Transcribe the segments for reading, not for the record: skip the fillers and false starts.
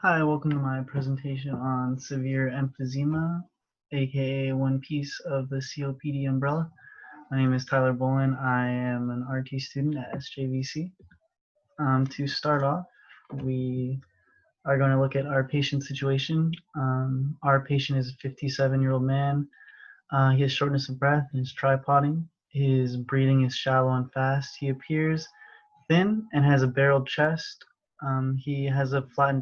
Hi, welcome to my presentation on severe emphysema, aka one piece of the COPD umbrella. My name is Tyler Bolin. I am an RT student at SJVC. To start off, we are going to look at our patient situation. Our patient is a 57-year-old man. He has shortness of breath and is tripoding. His breathing is shallow and fast. He appears thin and has a barreled chest. He has a flattened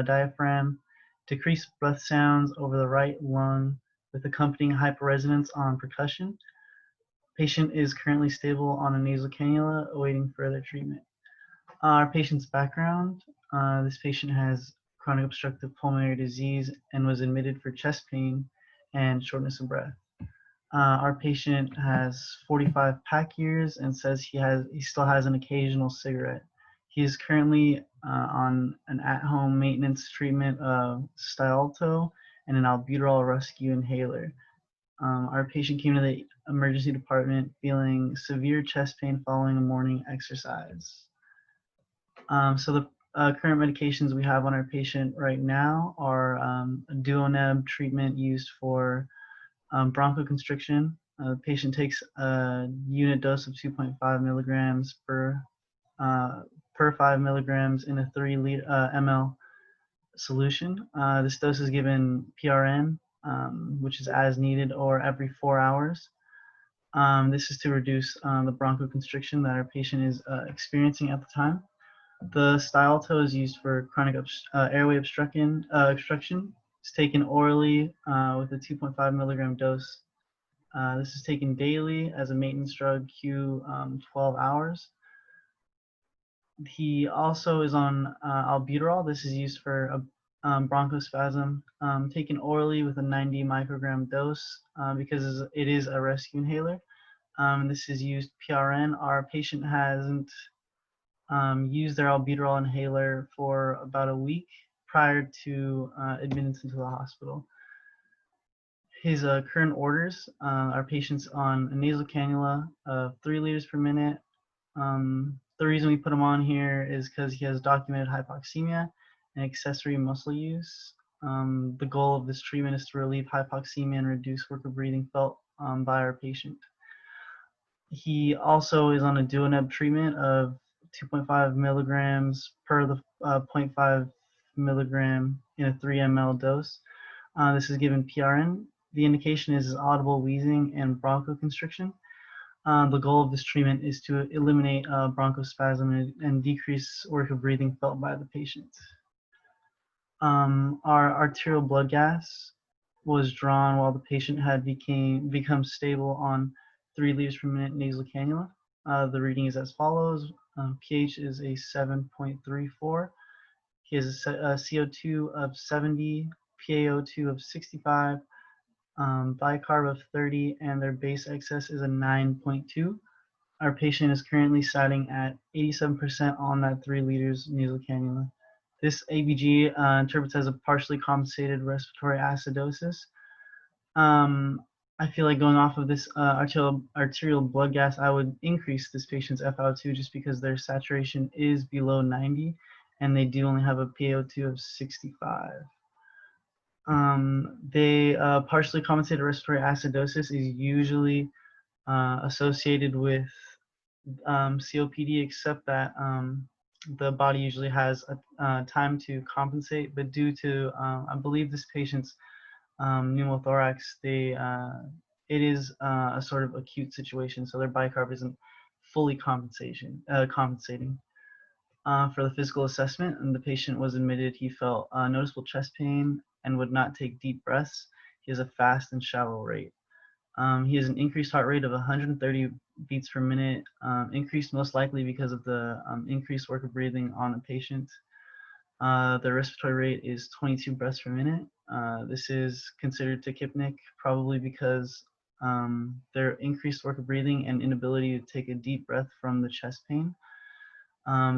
diaphragm, decreased breath sounds over the right lung with accompanying hyperresonance on percussion. Patient is currently stable on a nasal cannula awaiting further treatment. Our patient's background, this patient has chronic obstructive pulmonary disease and was admitted for chest pain and shortness of breath. Our patient has 45 pack years and says he still has an occasional cigarette. He is currently on an at-home maintenance treatment of Stiolto and an albuterol rescue inhaler. Our patient came to the emergency department feeling severe chest pain following a morning exercise. So the current medications we have on our patient right now are a duoneb treatment used for bronchoconstriction. The patient takes a unit dose of 2.5 milligrams per 5 milligrams in a 3 ml solution. This dose is given PRN, which is as needed, or every 4 hours. This is to reduce the bronchoconstriction that our patient is experiencing at the time. The Stiolto is used for chronic airway obstruction. It's taken orally with a 2.5 milligram dose. This is taken daily as a maintenance drug Q 12 hours. He also is on albuterol. This is used for bronchospasm, taken orally with a 90 microgram dose because it is a rescue inhaler. This is used PRN. Our patient hasn't used their albuterol inhaler for about a week prior to admittance into the hospital. His current orders are patients on a nasal cannula of 3 liters per minute. The reason we put him on here is because he has documented hypoxemia and accessory muscle use. The goal of this treatment is to relieve hypoxemia and reduce work of breathing felt by our patient. He also is on a duoneb treatment of 2.5 milligrams per the 0.5 milligram in a 3 ml dose. This is given PRN. The indication is audible wheezing and bronchoconstriction. The goal of this treatment is to eliminate bronchospasm and decrease work of breathing felt by the patient. Our arterial blood gas was drawn while the patient had become stable on 3 liters per minute nasal cannula. The reading is as follows. pH is a 7.34. He has a CO2 of 70, PaO2 of 65, bicarb of 30, and their base excess is a 9.2. Our patient is currently sitting at 87% on that 3 liters nasal cannula. This ABG interprets as a partially compensated respiratory acidosis. I feel like going off of this arterial blood gas, I would increase this patient's FiO2 just because their saturation is below 90 and they do only have a PaO2 of 65. Partially compensated respiratory acidosis is usually associated with COPD, except that the body usually has a time to compensate, but due to, I believe this patient's pneumothorax, it is a sort of acute situation, so their bicarb isn't fully compensating. For the physical assessment, and the patient was admitted, he felt noticeable chest pain and would not take deep breaths. He has a fast and shallow rate. He has an increased heart rate of 130 beats per minute, increased most likely because of the increased work of breathing on the patient. The respiratory rate is 22 breaths per minute. This is considered tachypnic, probably because their increased work of breathing and inability to take a deep breath from the chest pain.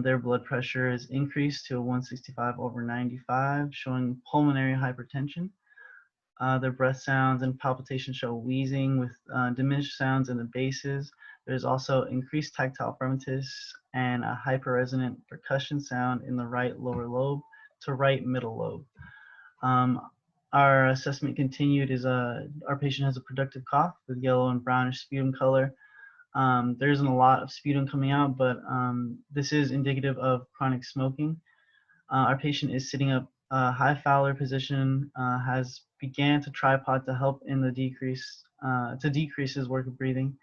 Their blood pressure is increased to a 165/95, showing pulmonary hypertension. Their breath sounds and palpitations show wheezing with diminished sounds in the bases. There's also increased tactile fremitus and a hyperresonant percussion sound in the right lower lobe. to right middle lobe. Um, our assessment continued is our patient has a productive cough with yellow and brownish sputum color. There isn't a lot of sputum coming out, but this is indicative of chronic smoking. Our patient is sitting up high Fowler position, has began to tripod to help in the decrease his work of breathing.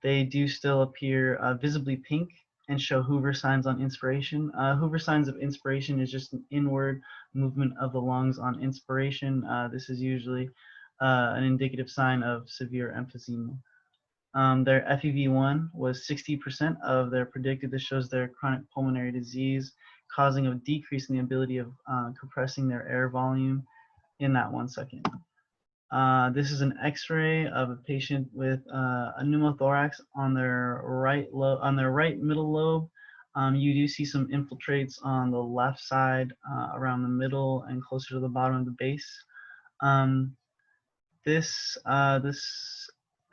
They do still appear visibly pink and show Hoover signs on inspiration. Hoover signs of inspiration is just an inward movement of the lungs on inspiration. This is usually an indicative sign of severe emphysema. Their FEV1 was 60% of their predicted. This shows their chronic pulmonary disease, causing a decrease in the ability of compressing their air volume in that 1 second. This is an X-ray of a patient with a pneumothorax on their right middle lobe. You do see some infiltrates on the left side, around the middle and closer to the bottom of the base. This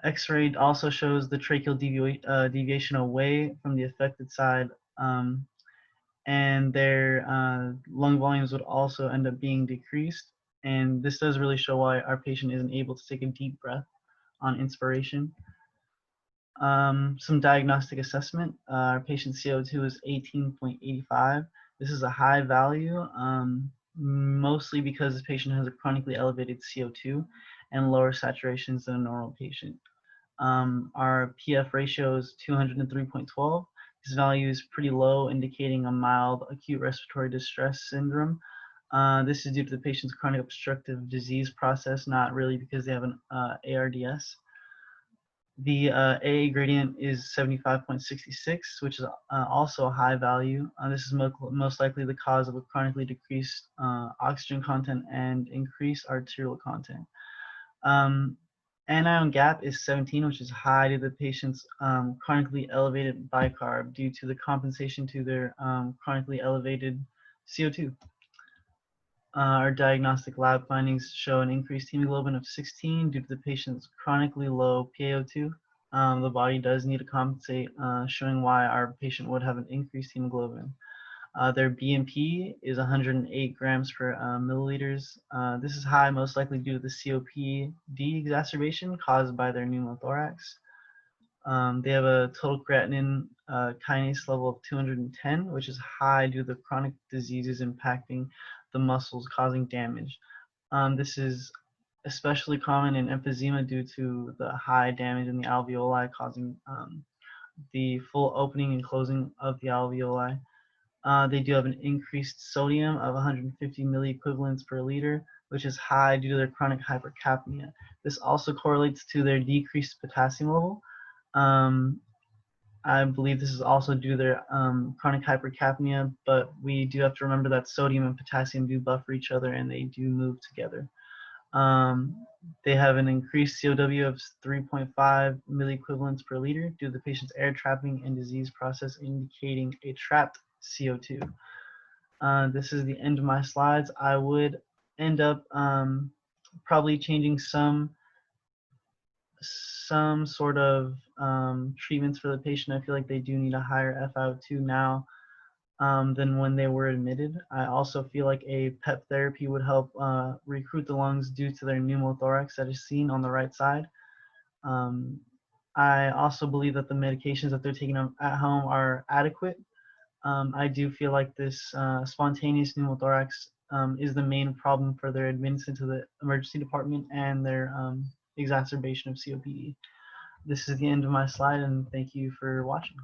X-ray also shows the tracheal deviation away from the affected side, and their lung volumes would also end up being decreased. And this does really show why our patient isn't able to take a deep breath on inspiration. Some diagnostic assessment. Our patient's CO2 is 18.85. This is a high value, mostly because the patient has a chronically elevated CO2 and lower saturations than a normal patient. Our PF ratio is 203.12. This value is pretty low, indicating a mild acute respiratory distress syndrome. This is due to the patient's chronic obstructive disease process, not really because they have an ARDS. The AA gradient is 75.66, which is also a high value. This is most likely the cause of a chronically decreased oxygen content and increased arterial content. Anion gap is 17, which is high to the patient's chronically elevated bicarb due to the compensation to their chronically elevated CO2. Our diagnostic lab findings show an increased hemoglobin of 16 due to the patient's chronically low PaO2. The body does need to compensate, showing why our patient would have an increased hemoglobin. Their BMP is 108 grams per milliliters. This is high, most likely due to the COPD exacerbation caused by their pneumothorax. They have a total creatinine kinase level of 210, which is high due to the chronic diseases impacting the muscles causing damage. This is especially common in emphysema due to the high damage in the alveoli causing the full opening and closing of the alveoli. They do have an increased sodium of 150 milliequivalents per liter, which is high due to their chronic hypercapnia. This also correlates to their decreased potassium level. I believe this is also due to their chronic hypercapnia, but we do have to remember that sodium and potassium do buffer each other and they do move together. They have an increased COW of 3.5 milliequivalents per liter due to the patient's air trapping and disease process indicating a trapped CO2. This is the end of my slides. I would end up probably changing some sort of treatments for the patient. I feel like they do need a higher FiO2 now than when they were admitted. I also feel like a PEP therapy would help recruit the lungs due to their pneumothorax that is seen on the right side. I also believe that the medications that they're taking at home are adequate. I do feel like this spontaneous pneumothorax is the main problem for their admittance into the emergency department and their exacerbation of COPD. This is the end of my slide, and thank you for watching.